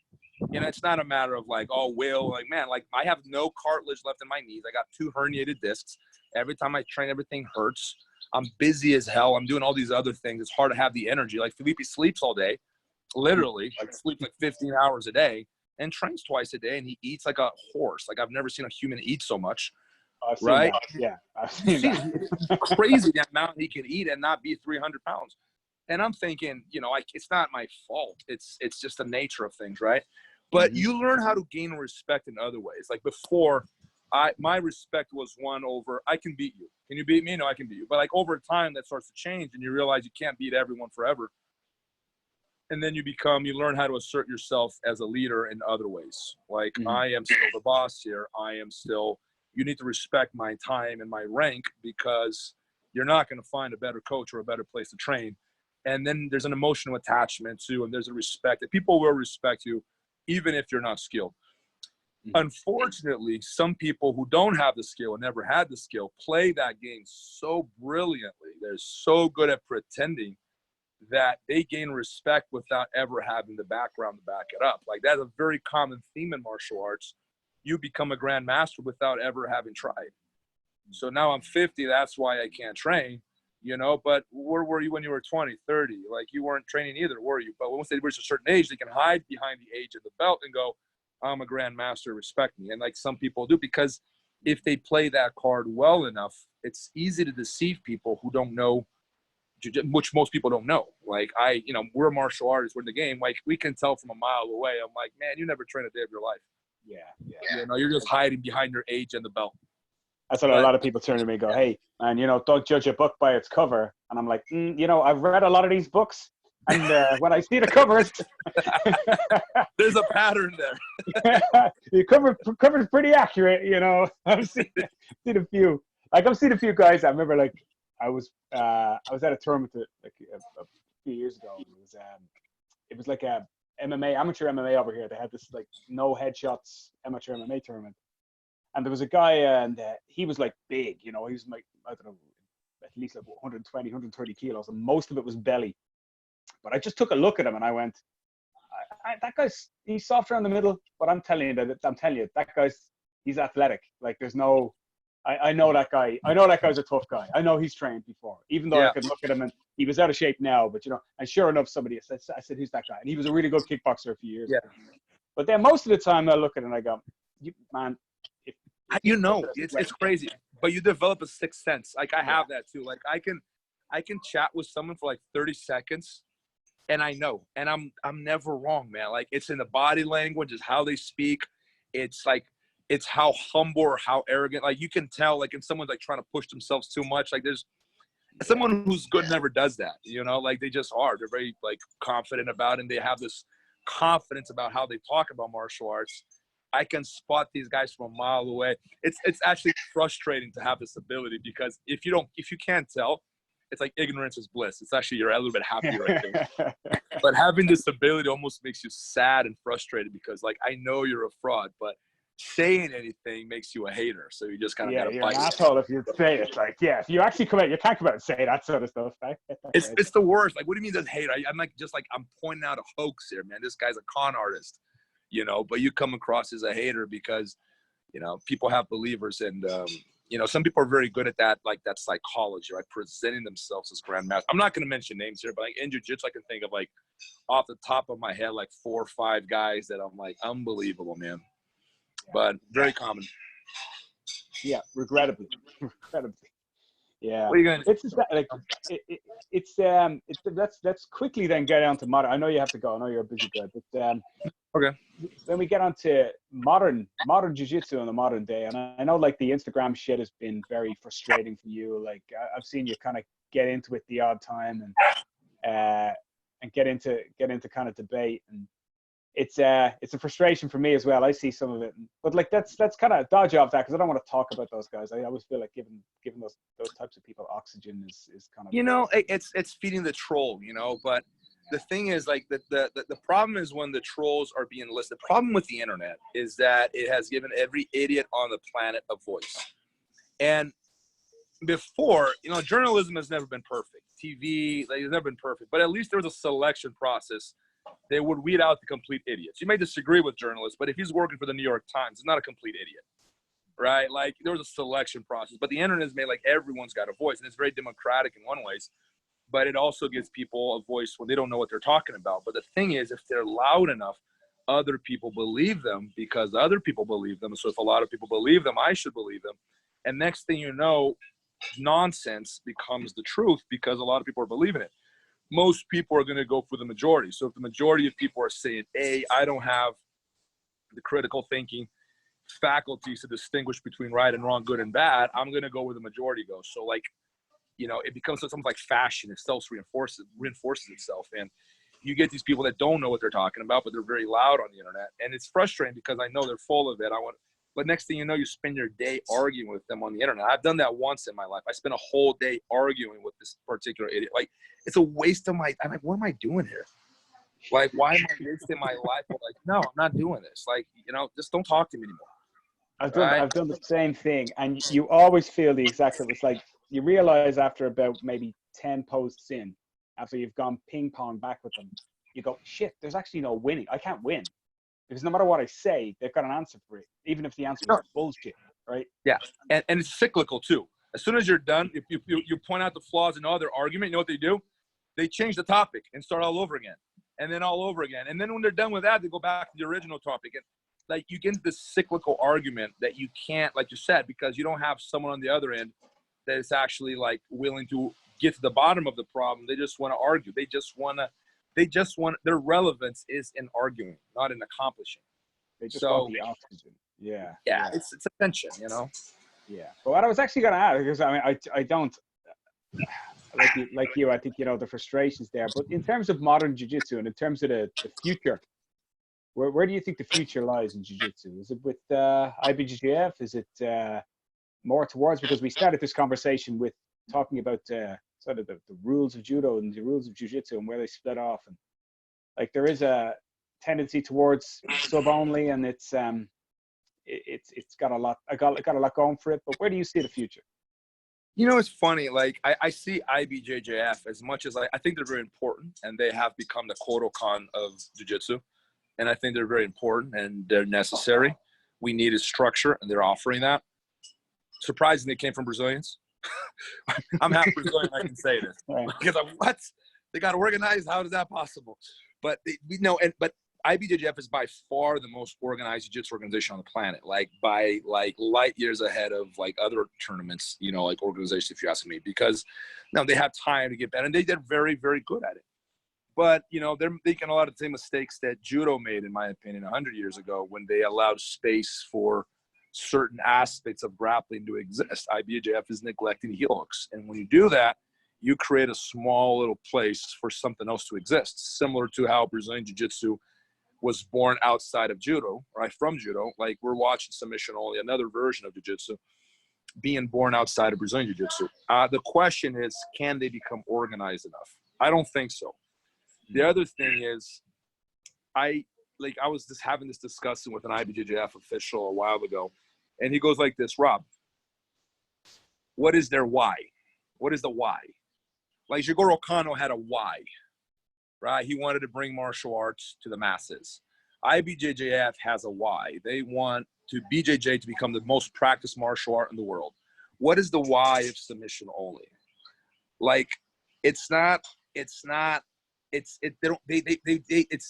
Speaker 2: And it's not a matter of like, oh, like, man, like I have no cartilage left in my knees. I got 2 herniated discs. Every time I train, everything hurts. I'm busy as hell. I'm doing all these other things. It's hard to have the energy. Like Felipe sleeps all day, literally, like sleeps like 15 hours a day and trains twice a day. And he eats like a horse. Like I've never seen a human eat so much.
Speaker 1: I've seen
Speaker 2: right?
Speaker 1: That. Yeah, I've seen that.
Speaker 2: It's crazy the amount he can eat and not be 300 pounds. And I'm thinking, you know, it's not my fault. It's just the nature of things, right? But you learn how to gain respect in other ways. Like before, my respect was won over, I can beat you. Can you beat me? No, I can beat you. But like over time, that starts to change, and you realize you can't beat everyone forever. And then you learn how to assert yourself as a leader in other ways. Like I am still the boss here. You need to respect my time and my rank because you're not going to find a better coach or a better place to train. And then there's an emotional attachment too, and there's a respect that people will respect you even if you're not skilled. Unfortunately, some people who don't have the skill and never had the skill play that game so brilliantly. They're so good at pretending that they gain respect without ever having the background to back it up. Like that's a very common theme in martial arts. You become a grandmaster without ever having tried. So now I'm 50. That's why I can't train, you know, but where were you when you were 20, 30? Like you weren't training either, were you? But once they reach a certain age, they can hide behind the age of the belt and go, I'm a grandmaster, respect me. And like some people do, because if they play that card well enough, it's easy to deceive people who don't know, which most people don't know. Like we're martial artists, we're in the game. Like we can tell from a mile away. I'm like, man, you never trained a day of your life. Yeah. You know, you're just hiding behind your age and the belt.
Speaker 1: That's what a lot of people turn to me and go, hey, man, you know, don't judge a book by its cover. And I'm like, you know, I've read a lot of these books. And when I see the covers,
Speaker 2: there's a pattern there.
Speaker 1: The cover's pretty accurate, you know. I've seen a few. Like I've seen a few guys. I remember, like I was at a tournament like a few years ago. It was like a amateur MMA over here. They had this like no headshots amateur MMA tournament, and there was a guy, and he was like big, you know. He was like, I don't know, at least like 120, 130 kilos, and most of it was belly. But I just took a look at him and I went, that guy's, he's soft around the middle, but I'm telling you, that he's athletic. Like there's no, I know that guy. I know that guy's a tough guy. I know he's trained before, even though I could look at him and he was out of shape now, but you know, and sure enough, I said, who's that guy? And he was a really good kickboxer a few years ago. But then most of the time I look at him and I go, man,
Speaker 2: it's crazy, but you develop a sixth sense. Like I have that too. Like I can chat with someone for like 30 seconds. And I know, and I'm never wrong, man. Like it's in the body language, it's how they speak. It's like, it's how humble or how arrogant. Like you can tell, like if someone's like trying to push themselves too much, like there's someone who's good never does that, you know, like they just are. They're very like confident about it, and they have this confidence about how they talk about martial arts. I can spot these guys from a mile away. It's actually frustrating to have this ability because if you can't tell, it's like ignorance is bliss. It's actually, you're a little bit happy right there. But having this ability almost makes you sad and frustrated because like, I know you're a fraud, but saying anything makes you a hater. So you just kind of got to
Speaker 1: fight. You're an asshole if you say it. Like, if you actually come out, you can't come out and say that sort of stuff. Right?
Speaker 2: It's the worst. Like, what do you mean that's hate? I'm like, I'm pointing out a hoax here, man. This guy's a con artist. you know, but you come across as a hater because, you know, people have believers, and you know, some people are very good at that, like that psychology, right? Presenting themselves as grandmaster. I'm not going to mention names here, but like in jiu-jitsu, I can think of like off the top of my head, like 4 or 5 guys that I'm like, unbelievable, man. But very common.
Speaker 1: Yeah, regrettably. Regrettably. Yeah.
Speaker 2: What are you going to
Speaker 1: It's just that, like, let's quickly then get on to modern. I know you have to go. I know you're a busy guy, but
Speaker 2: Okay.
Speaker 1: when we get on to modern jiu-jitsu in the modern day, and I know like the Instagram shit has been very frustrating for you. Like I've seen you kind of get into it the odd time and get into kind of debate, and it's a frustration for me as well. I see some of it, but like let's kind of dodge off that because I don't want to talk about those guys. I always feel like giving those types of people oxygen is kind of,
Speaker 2: you know, it's feeding the troll, you know. But the thing is, like, the problem is when the trolls are being listed. The problem with the internet is that it has given every idiot on the planet a voice. And before, you know, journalism has never been perfect. TV, like, it's never been perfect, but at least there was a selection process. They would weed out the complete idiots. You may disagree with journalists, but if he's working for the New York Times, he's not a complete idiot, right? Like, there was a selection process, but the internet has made like everyone's got a voice, and it's very democratic in one ways, but it also gives people a voice when they don't know what they're talking about. But the thing is, if they're loud enough, other people believe them because other people believe them. So if a lot of people believe them, I should believe them. And next thing you know, nonsense becomes the truth because a lot of people are believing it. Most people are going to go for the majority. So if the majority of people are saying, A, I don't have the critical thinking faculties to distinguish between right and wrong, good and bad, I'm going to go where the majority goes. So, like, you know, it becomes something like fashion. It reinforces itself. And you get these people that don't know what they're talking about, but they're very loud on the internet. And it's frustrating because I know they're full of it. But next thing you know, you spend your day arguing with them on the internet. I've done that once in my life. I spent a whole day arguing with this particular idiot. Like, it's a waste of I'm like, what am I doing here? Like, why am I wasting my life? Like, no, I'm not doing this. Like, you know, just don't talk to me anymore.
Speaker 1: I've done the same thing, and you always feel the exact. It's like you realize after about maybe 10 posts in, after you've gone ping pong back with them, you go, shit, there's actually no winning. I can't win because no matter what I say, they've got an answer for it, even if the answer is bullshit, right?
Speaker 2: Yeah, and it's cyclical too. As soon as you're done, if you point out the flaws in all their argument, you know what they do? They change the topic and start all over again, and then all over again. And then when they're done with that, they go back to the original topic. And like, you get into this cyclical argument that you can't, like you said, because you don't have someone on the other end that is actually like willing to get to the bottom of the problem. They just want to argue. They just want their relevance is in arguing, not in accomplishing.
Speaker 1: They just want the oxygen. Yeah.
Speaker 2: It's attention, you know.
Speaker 1: Yeah, but what I was actually going to ask, because I mean, I don't like you. I think you know the frustrations there. But in terms of modern jiu-jitsu and in terms of the future, where do you think the future lies in jiu-jitsu? Is it with IBJJF? Is it more towards, because we started this conversation with talking about sort of the rules of judo and the rules of jiu-jitsu and where they split off, and like there is a tendency towards sub only, and it's got a lot going for it. But where do you see the future?
Speaker 2: You know, it's funny. Like, I see IBJJF as much as I think they're very important, and they have become the Kodokan of jiu-jitsu. And I think they're very important and they're necessary. We need a structure, and they're offering that. Surprising they came from Brazilians. I'm half Brazilian, I can say this.
Speaker 1: Right.
Speaker 2: Because what? They got organized? How is that possible? But but IBJJF is by far the most organized jiu-jitsu organization on the planet, like by like light years ahead of like other tournaments, you know, like organizations, if you ask me, because now they have time to get better, and they're very, very good at it. But, you know, they're making a lot of the same mistakes that judo made, in my opinion, 100 years ago, when they allowed space for certain aspects of grappling to exist. IBJJF is neglecting heel hooks. And when you do that, you create a small little place for something else to exist, similar to how Brazilian Jiu-Jitsu was born outside of judo, right? From judo. Like, we're watching submission only, another version of jiu-jitsu being born outside of Brazilian jiu-jitsu. The question is, can they become organized enough? I don't think so. The other thing is, I was just having this discussion with an IBJJF official a while ago, and he goes like this: Rob, what is their why? What is the why? Like, Jigoro Kano had a why, right? He wanted to bring martial arts to the masses. IBJJF has a why. They want to BJJ to become the most practiced martial art in the world. What is the why of submission only? Like, it's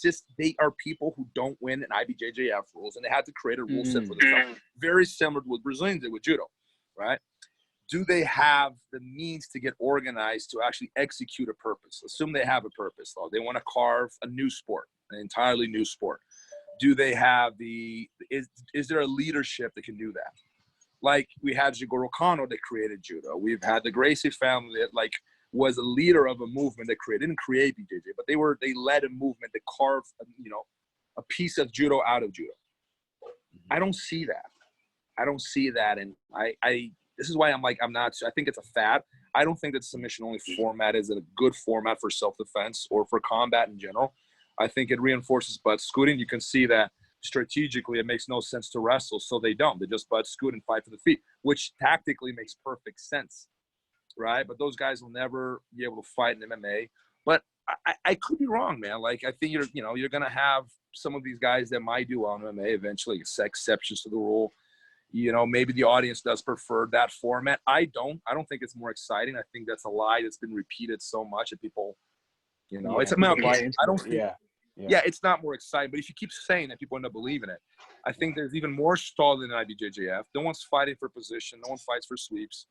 Speaker 2: just they are people who don't win in IBJJF rules, and they had to create a rule set for themselves. Very similar to what Brazilians did with judo, right? Do they have the means to get organized to actually execute a purpose? Assume they have a purpose, though. They want to carve a new sport, an entirely new sport. Do they have is there a leadership that can do that? Like, we had Jigoro Kano that created judo. We've had the Gracie family that, like, was a leader of a movement that didn't create BJJ, but they led a movement that carved, a piece of judo out of judo. I don't see that. And this is why I think it's a fad. I don't think that submission only format is a good format for self-defense or for combat in general. I think it reinforces butt scooting. You can see that strategically it makes no sense to wrestle, so they don't. They just butt scoot and fight for the feet, which tactically makes perfect sense, right? But those guys will never be able to fight in MMA. But I could be wrong, man. Like, I think you're gonna have some of these guys that might do well in MMA eventually, exceptions to the rule. Maybe the audience does prefer that format. I don't think it's more exciting. I think that's a lie that's been repeated so much that people, it's about, I don't think, it's not more exciting. But if you keep saying that, people end up believing it. I think there's even more stall in IBJJF. No one's fighting for position. No one fights for sweeps.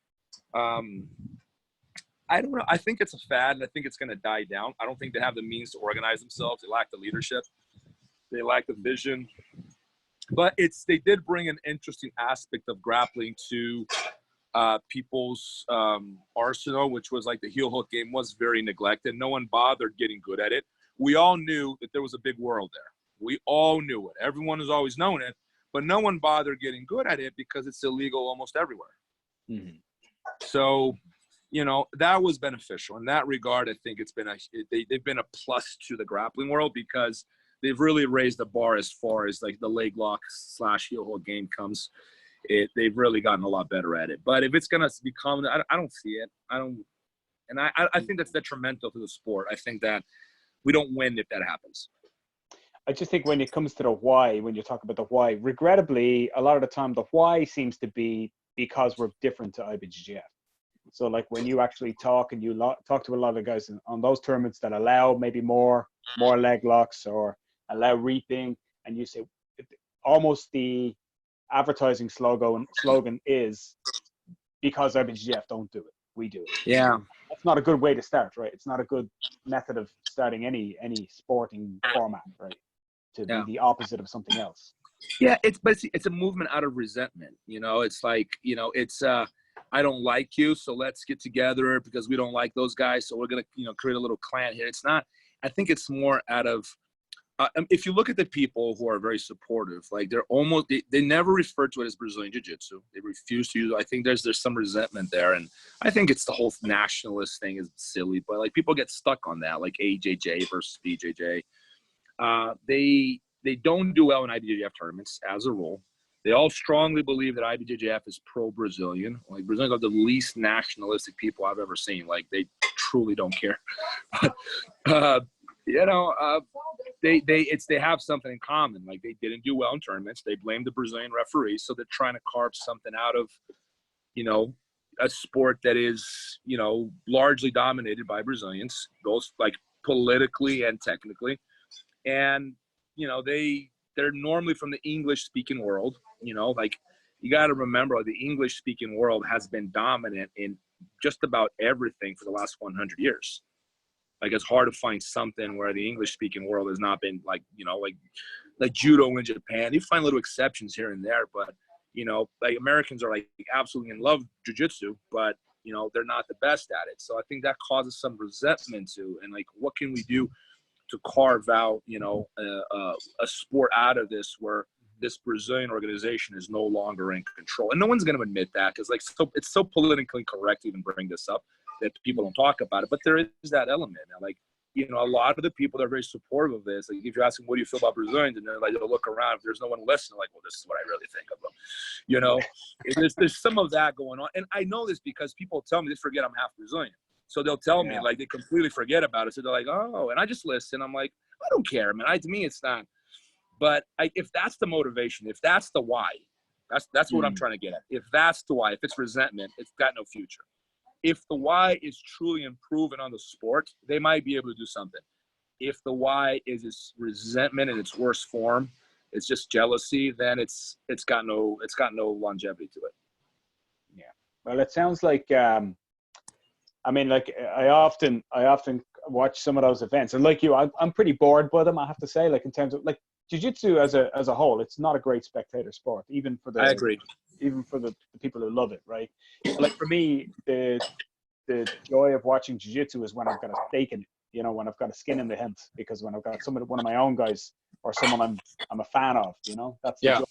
Speaker 2: I don't know. I think it's a fad, and I think it's going to die down. I don't think they have the means to organize themselves. They lack the leadership. They lack the vision. But they did bring an interesting aspect of grappling to people's arsenal, which was like the heel hook game was very neglected. No one bothered getting good at it. We all knew that there was a big world there. We all knew it. Everyone has always known it, but no one bothered getting good at it because it's illegal almost everywhere. Mm-hmm. So, that was beneficial in that regard. I think it's been they've been a plus to the grappling world because they've really raised the bar as far as like the leg lock / heel hook game comes. They've really gotten a lot better at it. But if it's gonna become, I don't see it. I think that's detrimental to the sport. I think that we don't win if that happens.
Speaker 1: I just think when it comes to the why, when you talk about the why, regrettably, a lot of the time the why seems to be because we're different to IBJJF. So like when you actually talk and you talk to a lot of guys on those tournaments that allow maybe more leg locks or allow reaping, and you say almost the advertising slogan is because IBJJF don't do it, we do it.
Speaker 2: Yeah.
Speaker 1: That's not a good way to start, right? It's not a good method of starting any sporting format, right? To be the opposite of something else.
Speaker 2: Yeah, it's a movement out of resentment. It's like, it's I don't like you, so let's get together because we don't like those guys, so we're gonna create a little clan here. It's not. I think it's more out of if you look at the people who are very supportive, like they never refer to it as Brazilian Jiu Jitsu. They refuse to use it. I think there's some resentment there, and I think it's the whole nationalist thing is silly, but like people get stuck on that, like AJJ versus BJJ. They don't do well in IBJJF tournaments as a rule. They all strongly believe that IBJJF is pro-Brazilian. Like, Brazilians are the least nationalistic people I've ever seen. Like, they truly don't care. They have something in common. Like, they didn't do well in tournaments. They blame the Brazilian referees, so they're trying to carve something out of, a sport that is, largely dominated by Brazilians, both like politically and technically. And, they're normally from the English-speaking world. Like, you got to remember, the English-speaking world has been dominant in just about everything for the last 100 years. Like, it's hard to find something where the English-speaking world has not been like judo in Japan. You find little exceptions here and there, but like Americans are like absolutely in love with jiu-jitsu, but they're not the best at it. So I think that causes some resentment too. And like, what can we do to carve out a sport out of this where this Brazilian organization is no longer in control? And no one's going to admit that because like it's so politically correct to even bring this up that people don't talk about it. But there is that element. And like, a lot of the people that are very supportive of this, like if you ask them, what do you feel about Brazilians? And they're like, they'll look around. If there's no one listening, like, well, this is what I really think of them. There's some of that going on. And I know this because people tell me, they forget I'm half Brazilian. So they'll tell me, like, they completely forget about it. So they're like, oh, and I just listen. I'm like, I don't care, man. To me, it's not. But if that's the motivation, if that's the why, that's what I'm trying to get at. If that's the why, if it's resentment, it's got no future. If the why is truly improving on the sport, they might be able to do something. If the why is its resentment in its worst form, it's just jealousy, then it's got no longevity to it.
Speaker 1: Yeah. Well, it sounds like I mean, like I often watch some of those events, and like you, I'm pretty bored by them. I have to say, like in terms of like jiu-jitsu as a whole, it's not a great spectator sport, even for the
Speaker 2: I agree.
Speaker 1: Even for the people who love it, right? Like for me, the joy of watching jiu-jitsu is when I've got a stake in it, you know, when I've got a skin in the hilt, because when I've got one of my own guys or someone I'm a fan of, you know, that's the joy.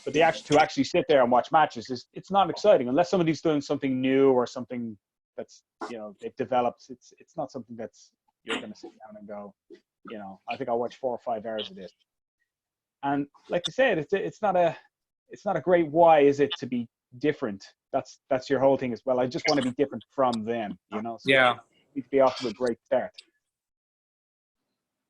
Speaker 1: But to actually sit there and watch matches it's not exciting unless somebody's doing something new or something that's, you know, they've developed. It's not something that's you're going to sit down and go, you know, I think I'll watch 4 or 5 hours of this. And like I said, it's not a great why, is it, to be different? That's your whole thing as well. I just want to be different from them, you know. So
Speaker 2: Yeah.
Speaker 1: you need to be off to a great start.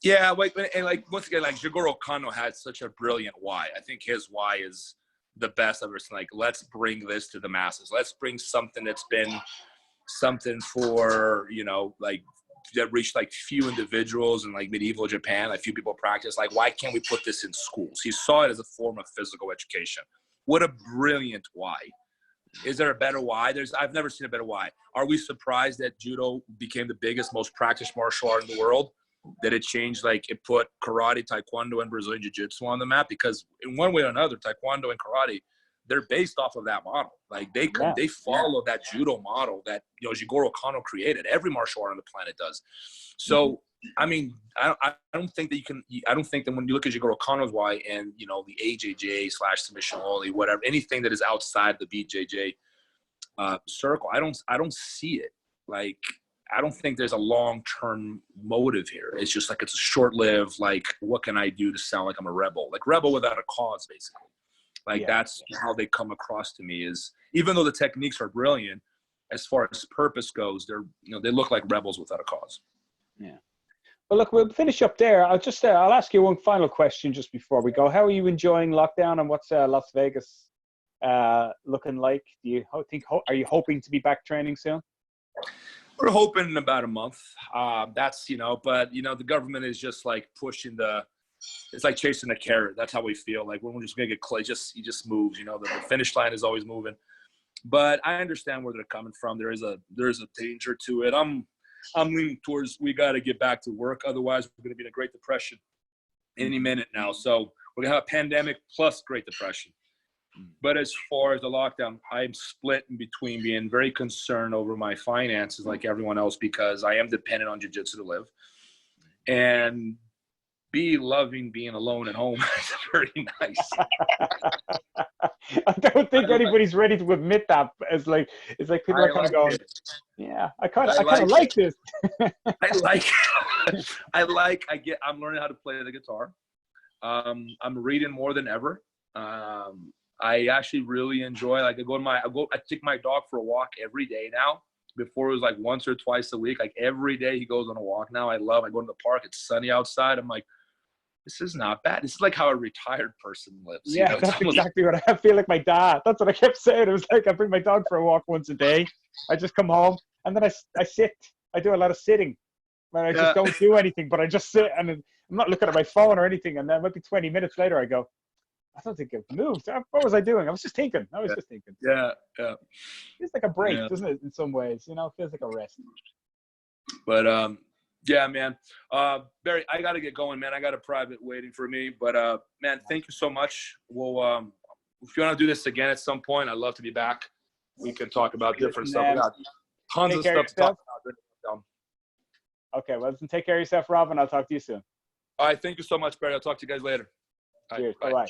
Speaker 2: Yeah, and like once again, like Jigoro Kano had such a brilliant why. I think his why is the best I've ever seen. Like, let's bring this to the masses. Let's bring something that's been something for, you know, like that reached like few individuals in like medieval Japan, like few people practice. Like, why can't we put this in schools? He saw it as a form of physical education. What a brilliant why. Is there a better why? I've never seen a better why. Are we surprised that judo became the biggest, most practiced martial art in the world? That it changed, like it put karate, taekwondo, and Brazilian Jiu-Jitsu on the map? Because in one way or another, taekwondo and karate, they're based off of that model. Like they follow that judo model that, you know, Jigoro Kano created. Every martial art on the planet does. So I mean, I don't think that when you look at Jigoro Kano's why and, you know, the AJJ / submission only, whatever, anything that is outside the BJJ circle, I don't see it. Like, I don't think there's a long-term motive here. It's just like, it's a short-lived, like, what can I do to sound like I'm a rebel? Like rebel without a cause, basically. Like that's how they come across to me, is even though the techniques are brilliant, as far as purpose goes, they're, you know, they look like rebels without a cause.
Speaker 1: Yeah. Well, look, we'll finish up there. I'll ask you one final question just before we go. How are you enjoying lockdown, and what's Las Vegas looking like? Are you hoping to be back training soon?
Speaker 2: We're hoping in about a month. That's, you know, but, you know, the government is just like pushing it's like chasing a carrot. That's how we feel. Like, when we're just going to get clay, he just moves, you know, the finish line is always moving. But I understand where they're coming from. There's a danger to it. I'm leaning towards, we got to get back to work. Otherwise, we're going to be in a Great Depression any minute now. So we're going to have a pandemic plus Great Depression. But as far as the lockdown, I'm split in between being very concerned over my finances like everyone else, because I am dependent on jiu-jitsu to live, and loving being alone at home is very nice.
Speaker 1: I don't think anybody's ready to admit that. It's like people are kind of going, yeah, I kind of like this. I'm learning how to play the guitar. I'm reading more than ever. I actually really enjoy, like, I take my dog for a walk every day now. Before it was like once or twice a week. Like every day he goes on a walk now. I go to the park. It's sunny outside. I'm like, this is not bad. This is like how a retired person lives. Yeah,
Speaker 2: you know?
Speaker 1: that's exactly what I feel like my dad. That's what I kept saying. It was like, I bring my dog for a walk once a day. I just come home and then I sit. I do a lot of sitting. I just don't do anything, but I just sit, and I'm not looking at my phone or anything. And then maybe 20 minutes later, I go, I don't think I've moved. What was I doing? I was just thinking.
Speaker 2: Yeah.
Speaker 1: It's like a break, doesn't it? In some ways, you know, it feels like a rest.
Speaker 2: But yeah, man. Barry, I got to get going, man. I got a private waiting for me. But man, thank you so much. Well, if you want to do this again at some point, I'd love to be back. We can talk about different stuff. We got tons of stuff to talk about.
Speaker 1: Okay, well, listen, take care of yourself, Rob, and I'll talk to you soon.
Speaker 2: All right, thank you so much, Barry. I'll talk to you guys later.
Speaker 1: Cheers. Bye-bye.